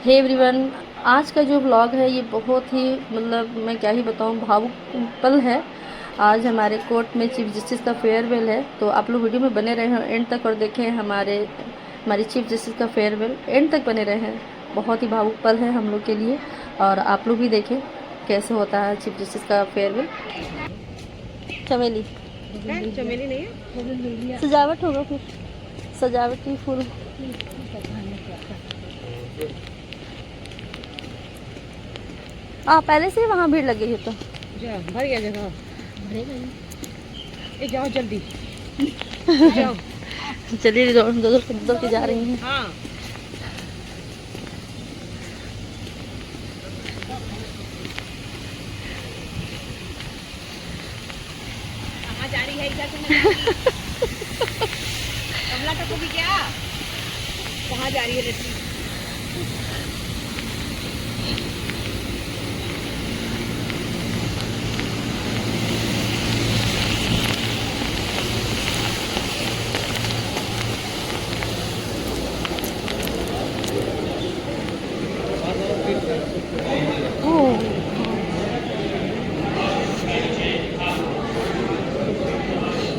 Hey everyone, आज का जो व्लॉग है ये बहुत ही मतलब मैं क्या ही बताऊँ, भावुक पल है। आज हमारे कोर्ट में चीफ जस्टिस का फेयरवेल है, तो आप लोग वीडियो में बने रहे हैं एंड तक और देखें हमारी चीफ जस्टिस का फेयरवेल एंड तक बने रहे हैं। बहुत ही भावुक पल है हम लोग के लिए, और आप लोग भी देखें कैसे होता है चीफ जस्टिस का फेयरवेल। चमेली चमेली नहीं है, सजावट होगा, फिर सजावटी फूल। पहले से ही वहाँ भीड़ लगी है तो भर गया जगह। ये जाओ जल्दी जाओ। चलिए दो के जा रही हैं। हाँ कहाँ जा रही है इधर से? कमला का को भी क्या कहाँ जा रही है लड़की?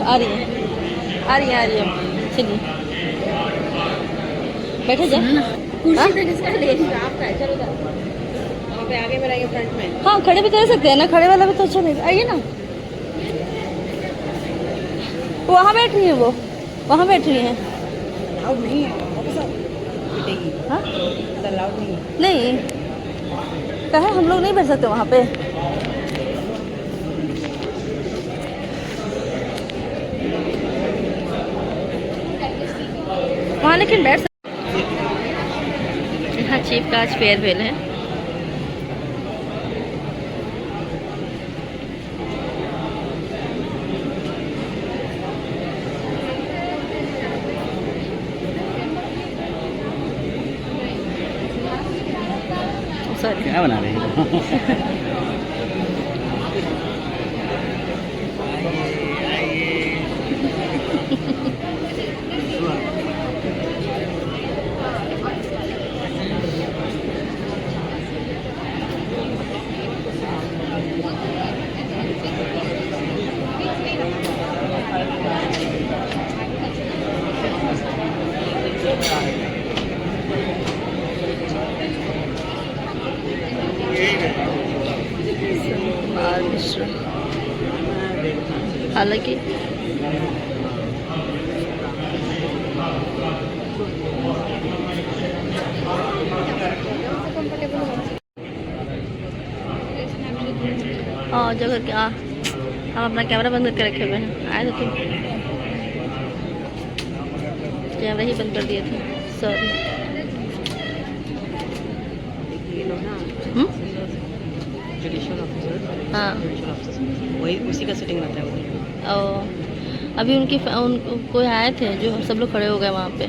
आ रही है। चलिए बैठे जा। कुर्सी तो किसका ले आपका है, चलो जाओ वहाँ पे आगे में रहेंगे फ्रंट में। हाँ, खड़े भी तो रह सकते हैं ना, खड़े वाला भी तो अच्छा नहीं। आइए ना, वहाँ बैठ रही है, वो वहाँ बैठ रही है। लाउड नहीं है पिटेगी। हाँ लाउड नहीं है। नहीं कहा हम लोग नहीं बैठ सकते वहाँ पे। वहाँ लेकिन बैठ सकते। यहाँ चीफ का आज फेयरवेल है। सॉरी, क्या बना रहे हैं? हालांकि जगह क्या, हम अपना कैमरा बंद करके रखे हुए हैं। आए थे तो कैमरा ही बंद कर दिए थे, सॉरी। जुडिशियल ऑफिसर, हाँ वही उसी का सेटिंग रहता है वो। और अभी कोई आए थे जो हम सब लोग खड़े हो गए वहाँ पे।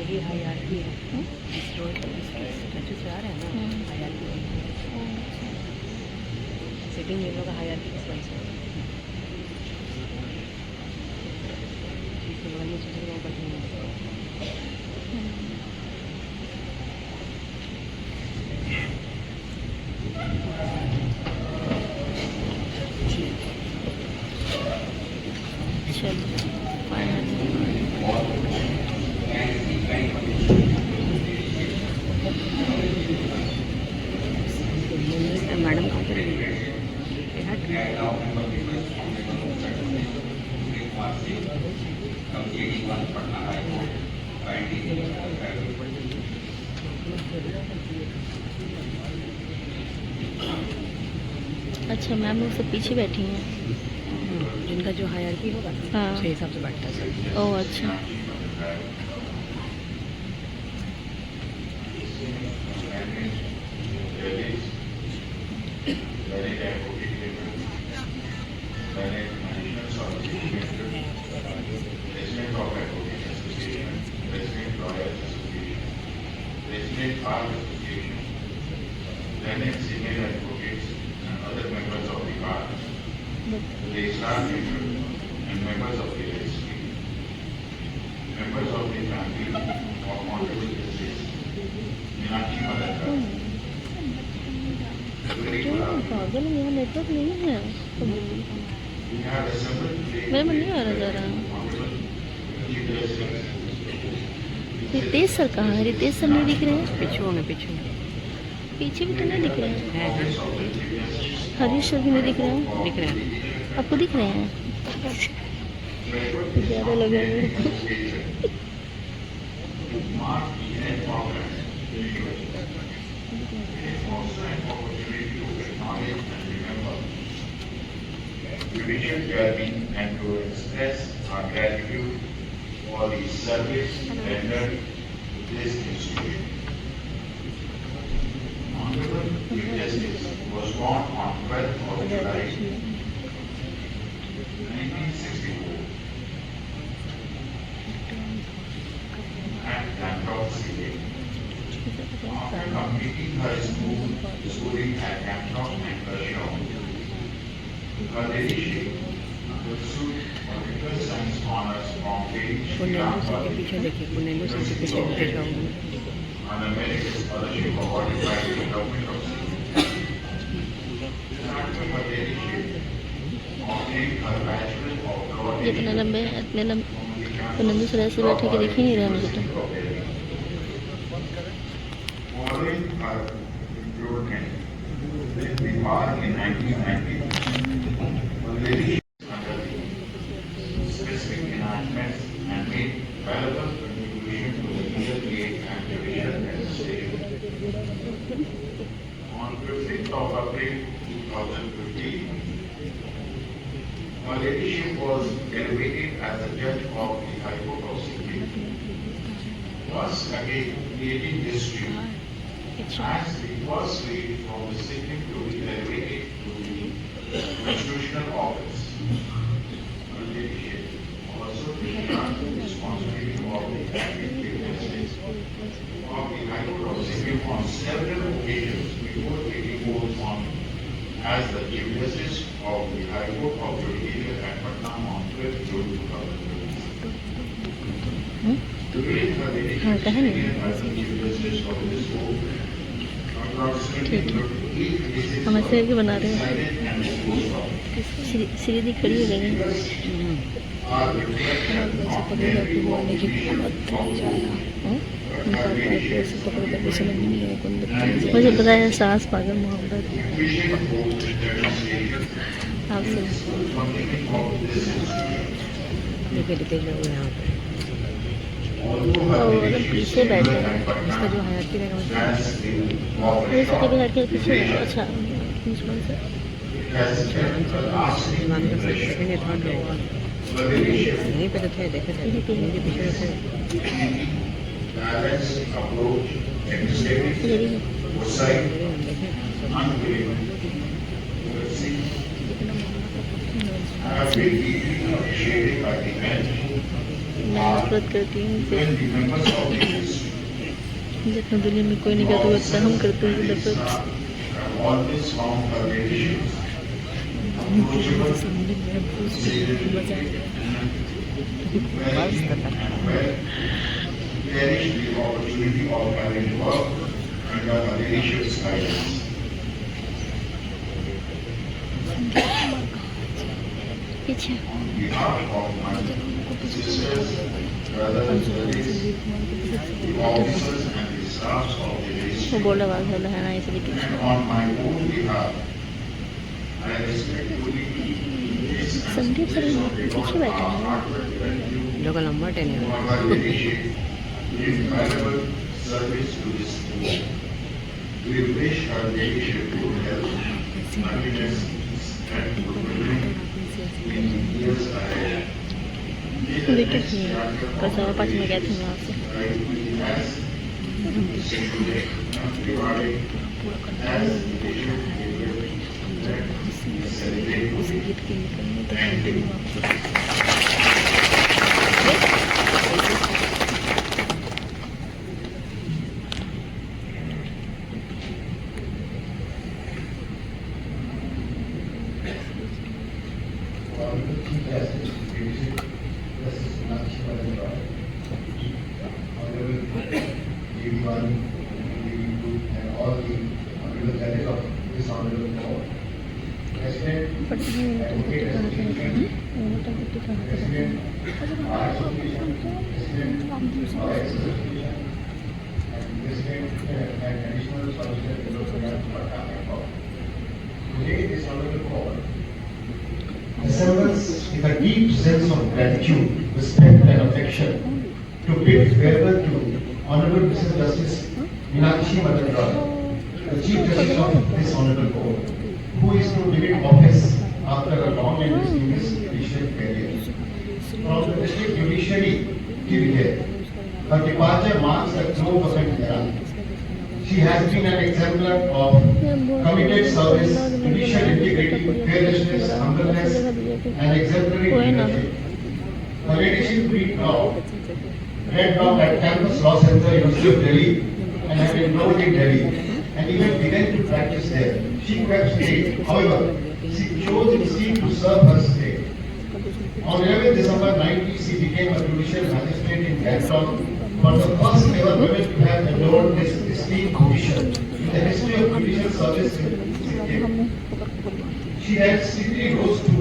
यही हायरार्की है इस रोड स्टैचू से आ रहे हैं ना, हायरार्की सिटिंग इन लोग का हायरार्की किस वजह से इसके बगल में सोच रहे हैं बैठे मैडम कहाँ पर अच्छा मैम लोग सब पीछे बैठी हैं। जिनका जो हायरार्की होगा हाँ। उसी हिसाब से बैठता है। ओह अच्छा। Senior advocates and other members of the bar, the Islam and members of the registry, members of the family of Honorable Justice Meenakshi Madhakar. पागल यहाँ नेटवर्क नहीं है। We have assembled today मेरे में नहीं आ रहा जा रहा। Honorable Chief Justice Ritesh sir कहाँ है? रितेश सर नहीं दिख रहे हैं। पिछू में पिछू पीछे भी तो नहीं दिख रहे हैं। है हरीश सर भी नहीं दिख रहे हैं। दिख रहे हैं। आपको दिख रहे हैं? ज़्यादा लगा मेरे को। mark the end progress. It is also an opportunity to acknowledge and remember judicial journey and to express our gratitude for the service rendered to this institution. Honorable Chief Justice was born on 12th of July 1964 at Gangtok City. After completing her schooling at Gangtok and Kershaw, her ladyship pursued political science honors from Lady Shri पुनेलू Ram sir के Bali पीछे देखिए, पुनेलू sir के पीछे देख रहा हूँ। on a merit scholarship awarded by the government of Sindh. After her ladyship obtained her Bachelor of Law जितना लंबे हैं इतने लंबे तो नंदू सर ऐसे बैठे के दिख ही नहीं रहा मुझे तो। Following her recruitment with the bar in 1990, her ladyship under the specific enhancements and made valuable contribution to the legal aid and judicial administration. On 15th of April 2015, her ladyship was elevated as a judge of the High Court of Sikkim, thus again creating history as the first lady from the Sikkim to be elevated to the constitutional office. Her ladyship also discharged the responsibility of the acting Chief Justice of the High Court of Sikkim on several occasions before taking oath on as the Chief Justice of the High Court of Judicial at Patna on 12th June 2020. Today, her ladyship कहा नहीं। is as the Chief Justice of this court. Approximately 8 cases हम ऐसे भी बना रहे हैं। decided and disposed of Sridevi खड़ी हो गई है। are reflected of every obligation of मुझे पता है सास पागल मोहब्बत efficient court administration आपसे। functioning of this institution. देखिए रितेश बाबू यहाँ पे although her और leadership पीछे बैठे stable हैं। and इसका जो permanent, हयाती रहेगा वो has been ये सब of लड़के पीछे है। relation. अच्छा मुझको से It has left a lasting मान कर सकते impression. सेकेंड या थर्ड रहेगा The leadership यहीं पे तो थे देखे थे इनके पीछे तो थे balanced approach, integrity, foresight, हम देखे unwavering mercy, have been deeply appreciated by the men. मैं नफरत करती हूँ इनसे। When the members of the ministry जितना दुनिया में कोई नहीं करता उतना हम करते हैं नफरत। have always found her leadership approachable, बस करता well, cherish the opportunity of having worked under her leadership's guidance. पीछे On behalf of my sisters, brothers, colleagues, the officers and the staffs of the वो ministry, बोल रहा है ना इसलिए पीछे। and on my own behalf, I respectfully place and Sandeep sir place on record पीछे बैठे our हैं। heartfelt gratitude लोग लंबा टेन है for her leadership, invaluable service to this school. We wish her leadership good health, happiness, and fulfillment in the years ahead. May the wicket next नहीं है। chapter कल of सवा her 5 में गए थे leadership मैं आपसे। as simply and rewarding as the leadership that we celebrate. गीत के निकलने तक Thank you. Continue Assembles with a deep sense of gratitude, respect and affection to bid farewell to Honorable Mrs. Justice Meenakshi Madan Roy, the Chief Justice of this Honorable Court, who is to leave office after a long and distinguished judicial career. From the district judiciary till here, her departure marks the close of an era. She has been an exemplar of committed service, judicial integrity, fearlessness, humbleness, and exemplary leadership. Her leadership read law at Campus Law Center, University of Delhi, and had enrolled in Delhi, and even began to practice there. She could have stayed. However, she chose instead to serve her state. On 11 December 90, she became a judicial magistrate in Gangtok, for the first ever woman to have enrolled this distinct position in the history of judicial service in Sikkim. She had strictly rose to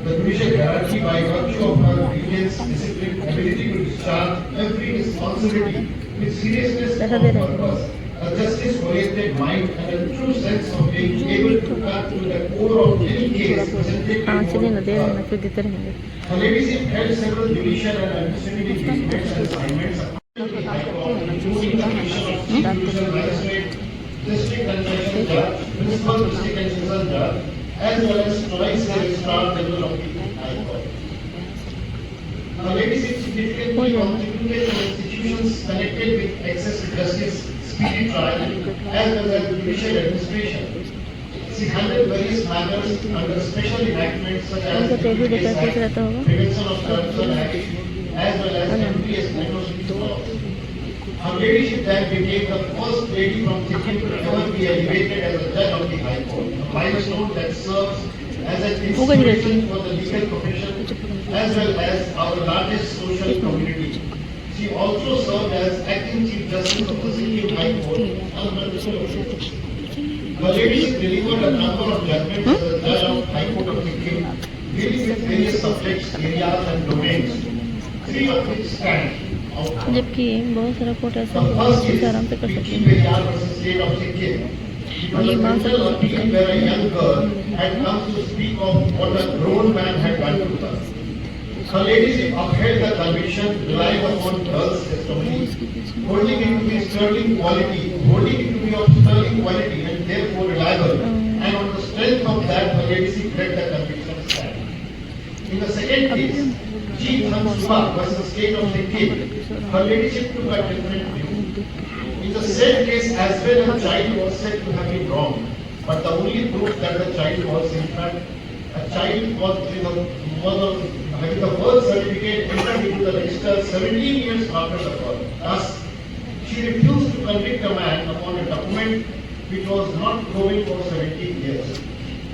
the judicial hierarchy by virtue of her brilliance, discipline, ability to discharge every responsibility with seriousness of purpose, a justice-oriented mind, and a true sense of being able to cut to the core of any case presented हाँ चलिए ना दे before देना her. फिर देते रहेंगे। Her ladyship held several judicial and administrative engagements and assignments across the High Court, including the position of Chief Judicial Magistrate, District and Session Judge, Principal District and Session Judge, as well as twice the Registrar General of the High Court. Her ladyship significantly contributed to institutions connected with access to justice, speedy trial, as well as judicial administration. She handled various matters under special enactments such as उनका पेट भी देखा कैसे रहता होगा। Prevention of Corruption Act, as well as MPS microchips law. Her ladyship then became the first lady from Sikkim to ever be elevated as a judge of the High Court, a milestone that serves as an inspiration for the legal profession as well as our largest social community. She also served as acting Chief Justice of the Sikkim High Court under the Constitution. Her ladyship delivered a number of judgments as a judge of High Court of Sikkim, dealing with various subjects, areas and domains, three of which stand out. जबकि बहुत सारा court ऐसा The है first जिसे is आराम से कर सकते Vicky हैं। Beyar versus State of Sikkim. It was ये a मान brutal सकते appeal where a young girl had come to speak of what a grown man had done to her. Her Ladyship upheld the conviction relying upon girls' testimony, holding it to be sterling quality, and therefore reliable, and on the strength of that, Her Ladyship let the conviction stand. In the second case, G. Thansua versus State of Sikkim, Her Ladyship took a different view. In the said case as well, a child was said to have been wrong, but the only proof that the child was in fact a child was having the birth certificate entered into the register 17 years after the birth. Thus, she refused to convict a man upon a document which was not proven for 17 years,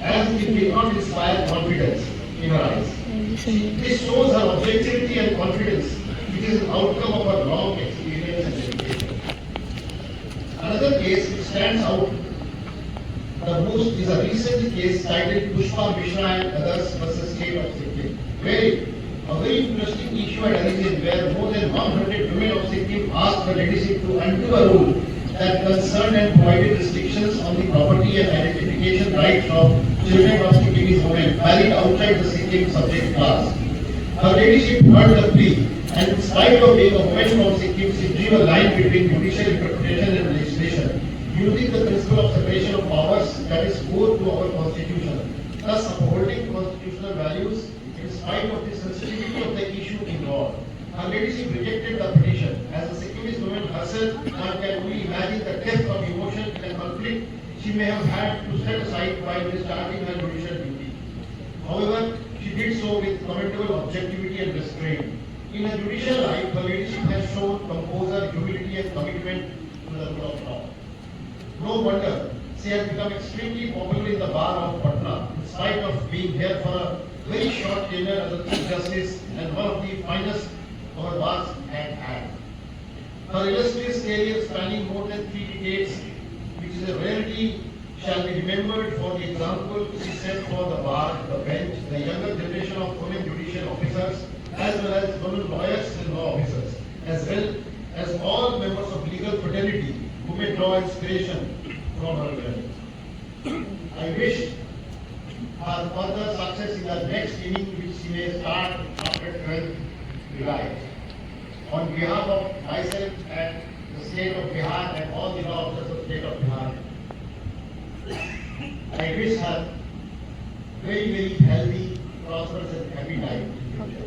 as it did not inspire confidence in her eyes. This shows her objectivity and confidence, which is an outcome of her long experience and dedication. Another case which stands out the most is a recent case titled Pushpa Mishra and others versus State of Sikkim, where a very interesting issue had arisen where more than 100 women of Sikkim asked the Ladyship to undo a rule that concerned and provided restrictions on the property and identification rights of children of Sikkimese women married outside the Sikkim subject class. Her Ladyship heard the plea, and in spite of being a woman from Sikkim, she drew a line between judicial interpretation and legislation, using the principle of separation of powers that is core to our constitution, thus upholding constitutional values in spite of the sensitivity of the issue involved. Her Ladyship rejected the petition. As a Sikkimese woman herself, one can only imagine the depth of emotion and conflict she may have had to set aside while discharging her judicial duty. However, she did so with commendable objectivity and restraint. In her judicial life, Her Ladyship has shown composure, humility and commitment to the rule of law. No wonder she has become extremely popular in the bar of Patna, in spite of being here for a very short tenure as a Chief Justice and one of the finest our bars had had. Her illustrious career spanning more than 3 decades, which is a rarity, shall be remembered for the example she set for the bar, the bench, the younger generation of women judicial officers, as well as women lawyers and law officers, as well as all members of legal fraternity who may draw inspiration from her journey. I wish her further success in the next inning which she may start after 12th July. On behalf of myself and the state of Bihar and all the law officers of the state of Bihar, I wish her very, very healthy, prosperous and happy life. Thank you.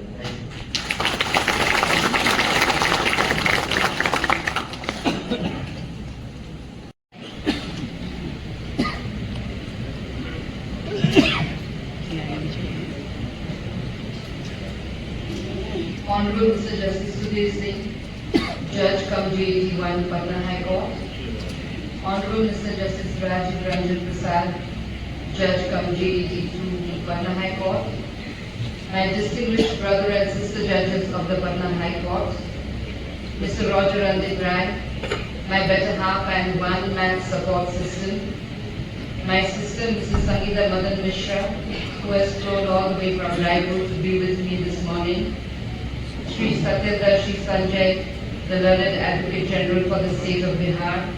Honorable Mr. Justice Sudhir Singh, Judge cum JAT1, Patna High Court. Honorable Mr. Justice Rajiv Ranjan Prasad, Judge cum JAT2, Patna High Court. My distinguished brother and sister judges of the Patna High Court, Mr. Roger Randit Rai, my better half and one-man support system, my sister Mrs. Sangeeta Madan Mishra, who has flown all the way from Raipur to be with me this morning, Shri Satyadarshi Sanjay, the learned Advocate General for the State of Bihar,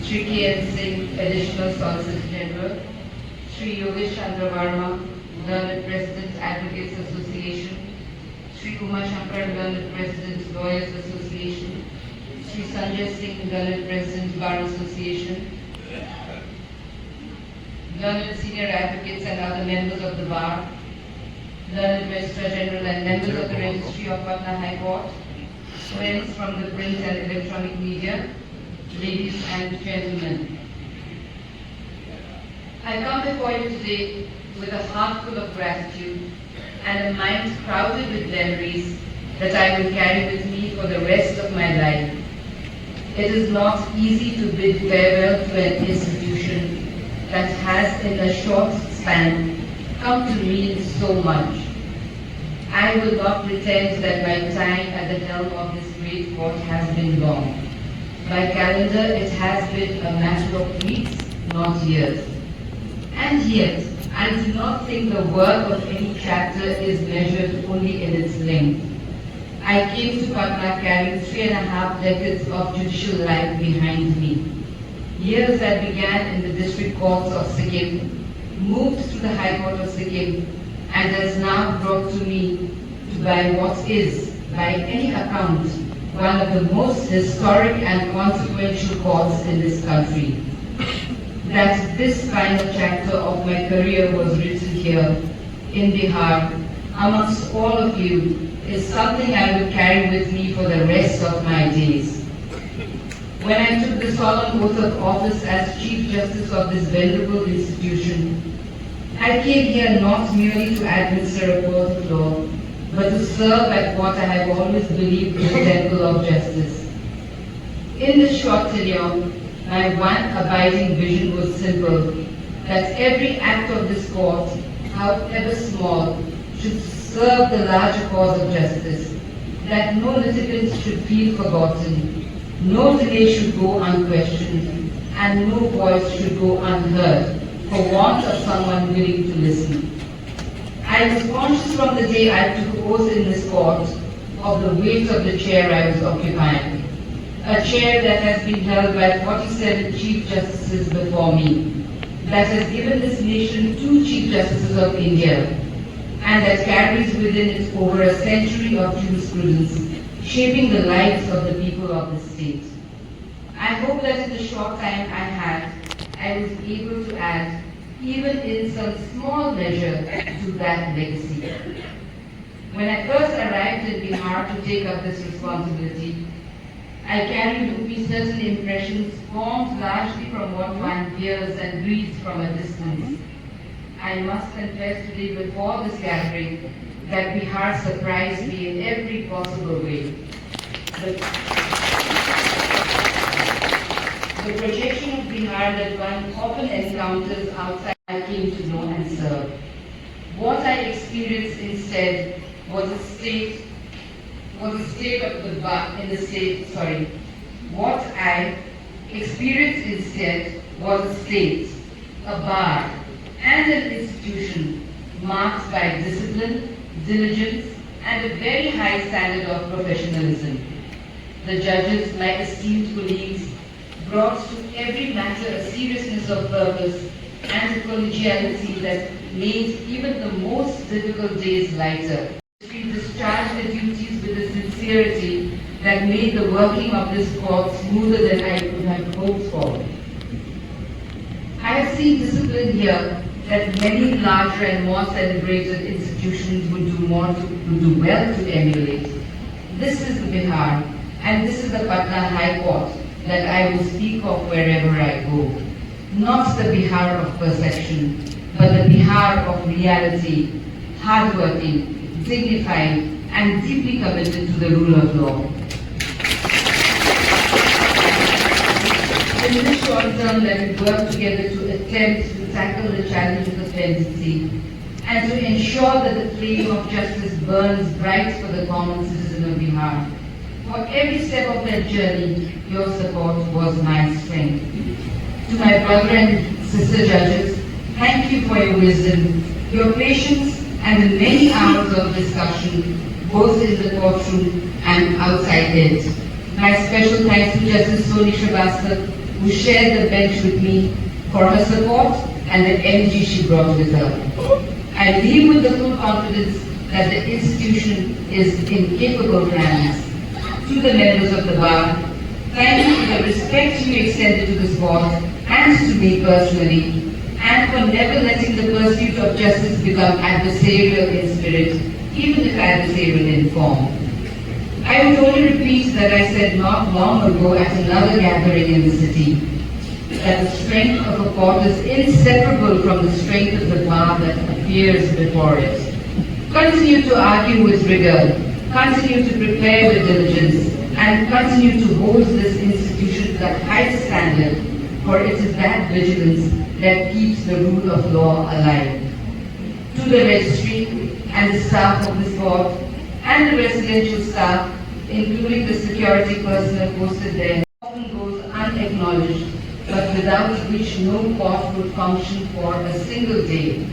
Shri K.N. Singh, Additional Solicitor General, Shri Yogesh Chandra Varma, Learned President Advocates Association, Shri Uma Shankar, Learned President Lawyers Association, Shri Sanjay Singh, Learned President Bar Association, Learned Senior Advocates and other members of the Bar, Learned Registrar General and members of the Registry of Patna High Court, friends from the print and electronic media, ladies and gentlemen. I come before you today with a heart full of gratitude and a mind crowded with memories that I will carry with me for the rest of my life. It is not easy to bid farewell to an institution that has in a short span come to mean so much. I will not pretend that my time at the helm of this great court has been long. By calendar, it has been a matter of weeks, not years. And yet, I do not think the work of any chapter is measured only in its length. I came to Patna carrying 3.5 decades of judicial life behind me. Years that began in the district courts of Sikkim, moved to the High Court of Sikkim, and has now brought to me to by what is, by any account, one of the most historic and consequential courts in this country. That this final chapter of my career was written here in Bihar amongst all of you is something I will carry with me for the rest of my days. When I took the solemn oath of office as Chief Justice of this venerable institution, I came here not merely to administer a court of law, but to serve at what I have always believed is the temple of justice. In this short tenure, my one abiding vision was simple, that every act of this court, however small, should serve the larger cause of justice, that no litigant should feel forgotten, no delay should go unquestioned, and no voice should go unheard for want of someone willing to listen. I was conscious from the day I took oath in this court of the weight of the chair I was occupying, a chair that has been held by 47 Chief Justices before me, that has given this nation 2 Chief Justices of India, and that carries within it over a century of jurisprudence, shaping the lives of the people of the state. I hope that in the short time I had, I was able to add, even in some small measure, to that legacy. When I first arrived in Bihar to take up this responsibility, I carried with me certain impressions formed largely from what one hears and reads from a distance. I must confess today before this gathering that Bihar surprised me in every possible way. The projection of Bihar that one often encounters outside I came to know and serve. What I experienced instead was a state What I experienced instead was a state, a bar, and an institution marked by discipline, diligence, and a very high standard of professionalism. The judges, my esteemed colleagues, brought to every matter a seriousness of purpose and a collegiality that made even the most difficult days lighter. We discharged the duties with a sincerity that made the working of this court smoother than I could have hoped for. I have seen discipline here that many larger and more celebrated institutions would do well to emulate. This is the Bihar, and this is the Patna High Court that I will speak of wherever I go. Not the Bihar of perception, but the Bihar of reality, hardworking, dignified, and deeply committed to the rule of law. In this short term, let us work together to attempt to tackle the challenges of tendency and to ensure that the flame of justice burns bright for the common citizen of Bihar. For every step of that journey, your support was my strength. To my brother and sister judges, thank you for your wisdom, your patience, and the many hours of discussion, both in the courtroom and outside it. My special thanks to Justice Soni Srivastava, who shared the bench with me, for her support and the energy she brought with her. I leave with the full confidence that the institution is in capable hands. To the members of the bar, thank you for the respect you extended to this court and to me personally, and for never letting the pursuit of justice become adversarial in spirit, even if adversarial in form. I would only repeat that I said not long ago at another gathering in the city, that the strength of a court is inseparable from the strength of the bar that appears before it. Continue to argue with rigor, continue to prepare with diligence, and continue to hold this institution to the highest standard, for it is that vigilance that keeps the rule of law alive. To the registry and the staff of this court, and the residential staff, including the security personnel posted there, often goes unacknowledged, but without which no court would function for a single day.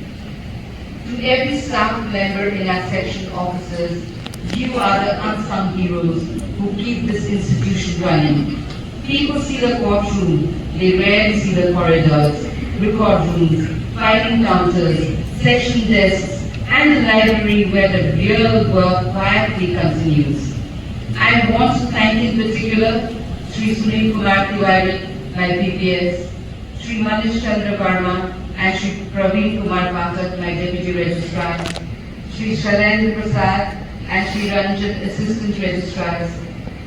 To every staff member in our section offices, you are the unsung heroes who keep this institution running. People see the courtroom, they rarely see the corridors, record rooms, filing counters, section desks, and the library where the real work quietly continues. I want to thank in particular Sri Sunil Kumar Tiwari, my PPS, Sri Manish Chandra Verma and Sri Praveen Kumar Pathak, my Deputy Registrar, Sri Shailendra Prasad and Sri Ranjan, Assistant Registrars,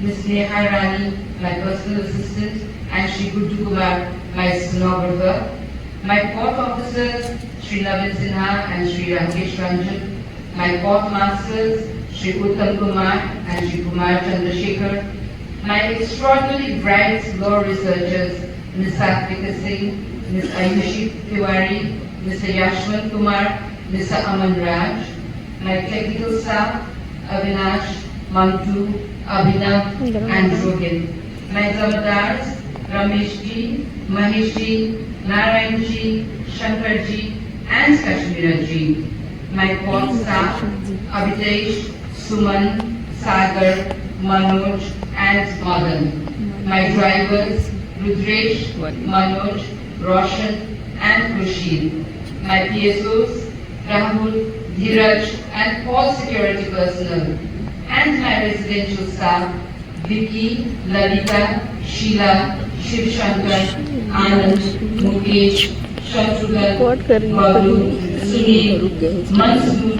Ms. Neha Rani, my personal assistant, and Sri Guddu Kumar, my stenographer, my court officers, Sri Navin Sinha and Sri Rakesh Ranjan, my court masters, Sri Uttam Kumar and Sri Kumar Chandrasekhar, my extraordinarily bright law researchers, Ms. Satvika Singh, Ms. Ayushi Tiwari, Mr. Yashwant Kumar, Mr. Aman Raj, my technical staff, Avinash, Mantu, Abhinav and Rohit, my zamadars, Ramesh ji, Mahesh ji, Narayan ji, Shankar ji and Kashmira ji, my court staff, Abhitesh, Suman, Sagar, Manoj and Madan, my drivers, Rudresh, Manoj, Roshan and Khushid, my PSOs, Rahul, Dhiraj and all security personnel, and my residential staff, Vicky, Lalita, Sheila, Shiv Shankar, Anand, Mukesh, Shatrughn, Babu, Sunil, Mansoor,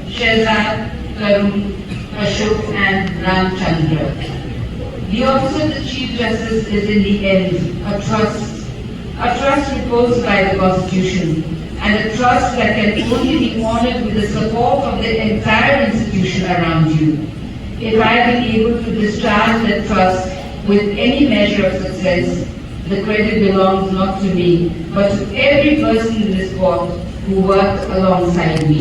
Shehzad, Karun, Ashok and Ramchandra. The office of the Chief Justice is in the end a trust reposed by the Constitution, and a trust that can only be honored with the support of the entire institution around you. If I have been able to discharge that trust with any measure of success, the credit belongs not to me, but to every person in this court who worked alongside me.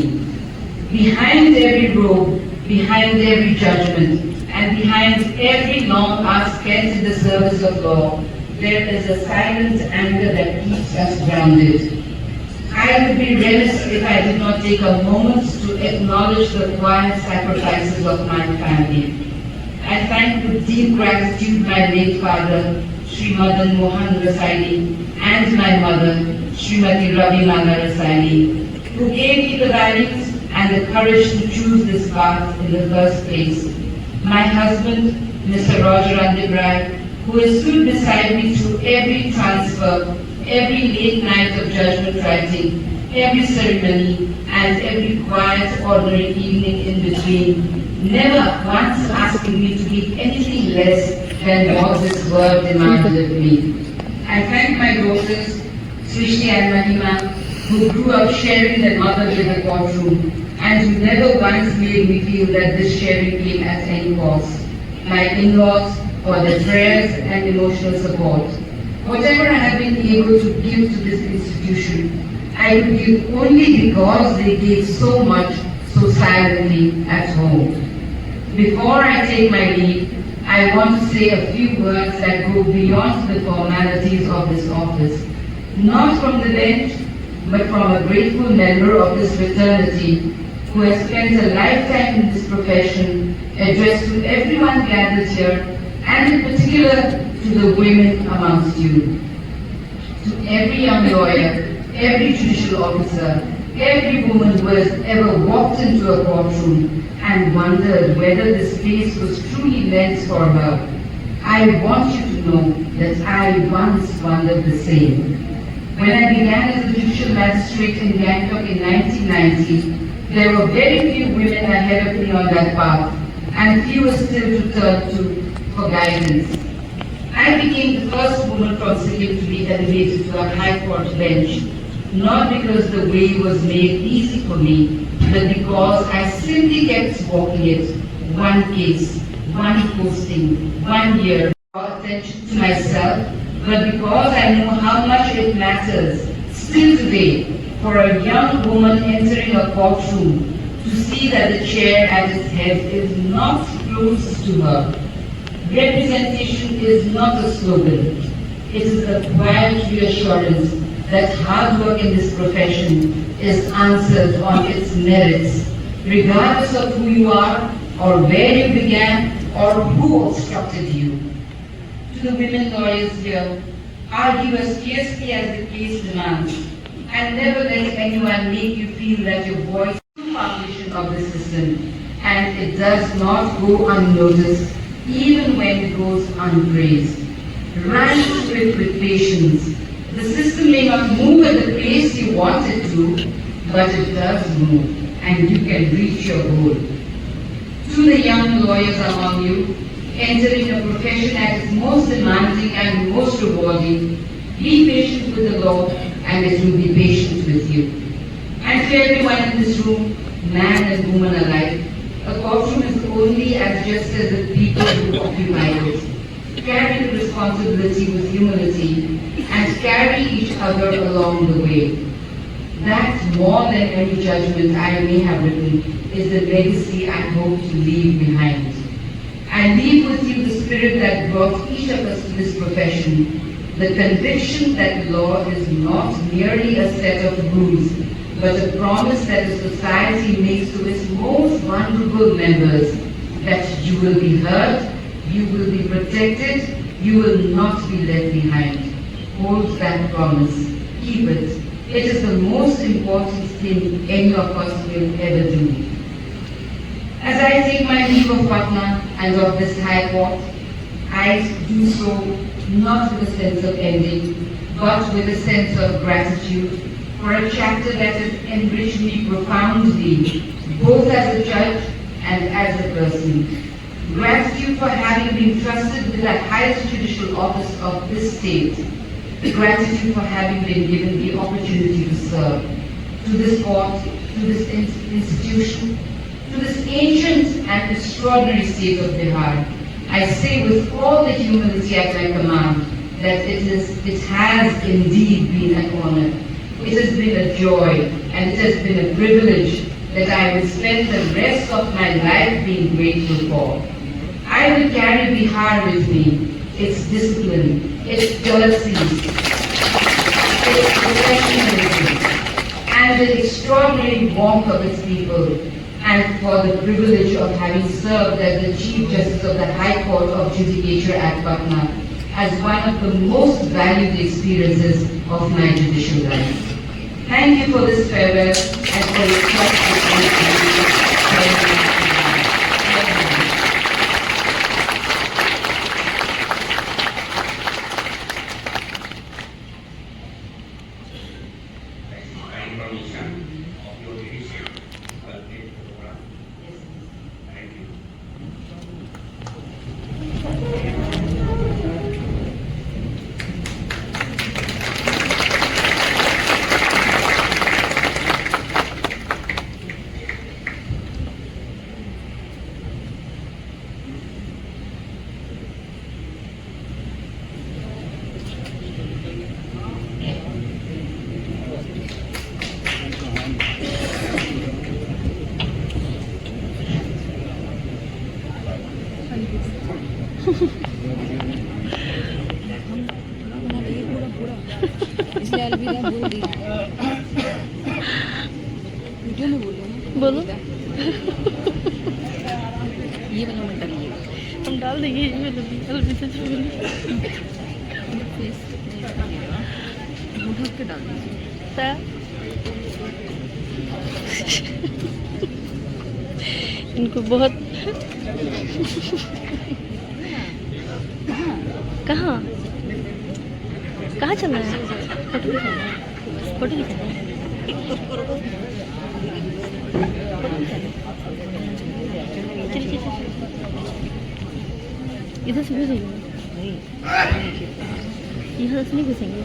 Behind every robe, behind every judgment, and behind every long hour spent in the service of law, there is a silent anchor that keeps us grounded. I would be remiss if I did not take a moment to acknowledge the quiet sacrifices of my family. I thank with deep gratitude my late father, Sri Madan Mohan Rasali, and my mother, Srimati Ravi Mala Rasali, who gave me the values and the courage to choose this path in the first place. My husband, Mr. Roger Andibrai, who has stood beside me through every transfer, every late night of judgment writing, every ceremony, and every quiet, ordinary evening in between, never once asking me to be anything less than what this word demanded of me. I thank my daughters, Srishti and Mahima, who grew up sharing their mother in the courtroom, and who never once made me feel that this sharing came at any cost. My in-laws for their prayers and emotional support. Whatever I have been able to give to this institution, I will give only because they gave so much so silently at home. Before I take my leave, I want to say a few words that go beyond the formalities of this office, not from the bench, but from a grateful member of this fraternity who has spent a lifetime in this profession, addressed to everyone gathered here, and in particular to the women amongst you. To every young lawyer, every judicial officer, every woman who has ever walked into a courtroom and wondered whether this space was truly meant for her, I want you to know that I once wondered the same. When I began as a judicial magistrate in Gangtok in 1990, there were very few women ahead of me on that path, and fewer still to turn to for guidance. I became the first woman from Sikkim to be elevated to a high court bench, not because the way was made easy for me, but because I simply kept walking it, one case, one posting, 1 year, attention to myself, but because I know how much it matters, still today, for a young woman entering a courtroom to see that the chair at its head is not closest to her. Representation is not a slogan. It is a quiet reassurance that hard work in this profession is answered on its merits, regardless of who you are, or where you began, or who obstructed you. To the women lawyers here, argue as fiercely as the case demands, and never let anyone make you feel that your voice is too far of the system, and it does not go unnoticed, even when it goes unpraised. Run to it with patience. The system may not move at the pace you want it to, but it does move, and you can reach your goal. To the young lawyers among you, entering a profession at its most demanding and most rewarding, be patient with the law, and it will be patient with you. And to everyone in this room, man and woman alike, a courtroom is only as just as the people who occupy it. Carry the responsibility with humility and carry each other along the way. That, more than any judgment I may have written, is the legacy I hope to leave behind. I leave with you the spirit that brought each of us to this profession, the conviction that law is not merely a set of rules, but a promise that the society makes to its most vulnerable members, that you will be heard, you will be protected, you will not be left behind. Hold that promise. Keep it. It is the most important thing any of us will ever do. As I take my leave of Patna and of this High Court, I do so not with a sense of ending, but with a sense of gratitude for a chapter that has enriched me profoundly, both as a judge and as a person. Gratitude for having been trusted with the highest judicial office of this state. Gratitude for having been given the opportunity to serve. To this court, to this institution, to this ancient and extraordinary state of Bihar, I say with all the humility at my command that it has indeed been an honor. It has been a joy and it has been a privilege that I will spend the rest of my life being grateful for. I will carry Bihar with me, its discipline, its policies, its professionalism, and the extraordinary warmth of its people, and for the privilege of having served as the Chief Justice of the High Court of Judicature at Patna as one of the most valued experiences of my judicial life. Thank you for this farewell and for your trust. इसलिए अलविदा बोल दी video में बोल रहे हैं बोलो। ये वाला मत डालिए हम डाल देंगे इसमें अलविदा से बोलो। फेस ढक के डाल दीजिए ता? इनको बहुत कहाँ कहाँ चलना है? फोटो खिंचाना है, फोटो खिंचाना है, फोटो खिंचाना है। चलिए इधर से घुसेंगे नहीं इधर से नहीं घुसेंगे।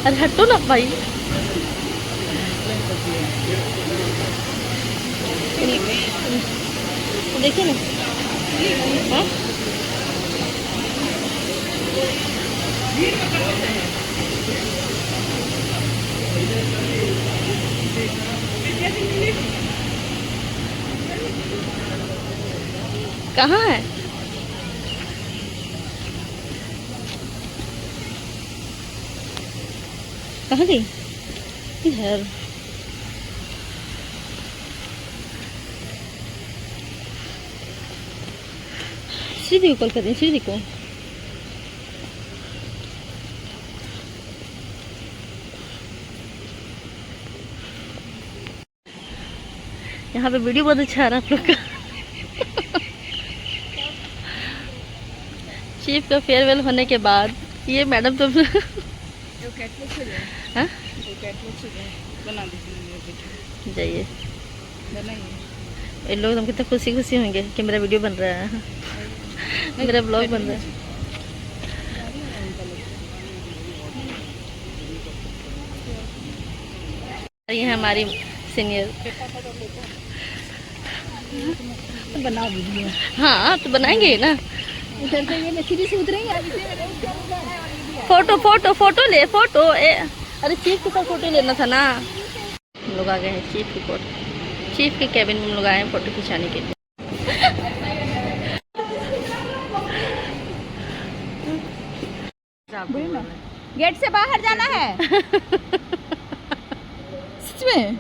अरे हटो ना भाई। देखिए ना हाँ? कहाँ है? कहाँ गई? इधर श्रीदी को कॉल कर दें, श्रीदी को। यहाँ पे वीडियो बहुत अच्छा आ रहा है आप लोग का। चीफ का फेयरवेल होने के बाद ये मैडम तो हाँ जाइए, इन लोग तो कितने खुशी खुशी होंगे कि मेरा वीडियो बन रहा है, मेरा ब्लॉग बन रहा है। ये है हमारी सीनियर, बना वीडियो। हाँ तो बनाएंगे ना। उधर से ये सीढ़ी से उतरेंगे। फोटो फोटो फोटो ले, फोटो अरे चीफ के साथ फोटो लेना था ना। हम लोग आ गए हैं चीफ की फोटो, चीफ के कैबिन में हम लोग आए हैं फोटो खिंचाने के लिए। गेट से बाहर जाना है। सच में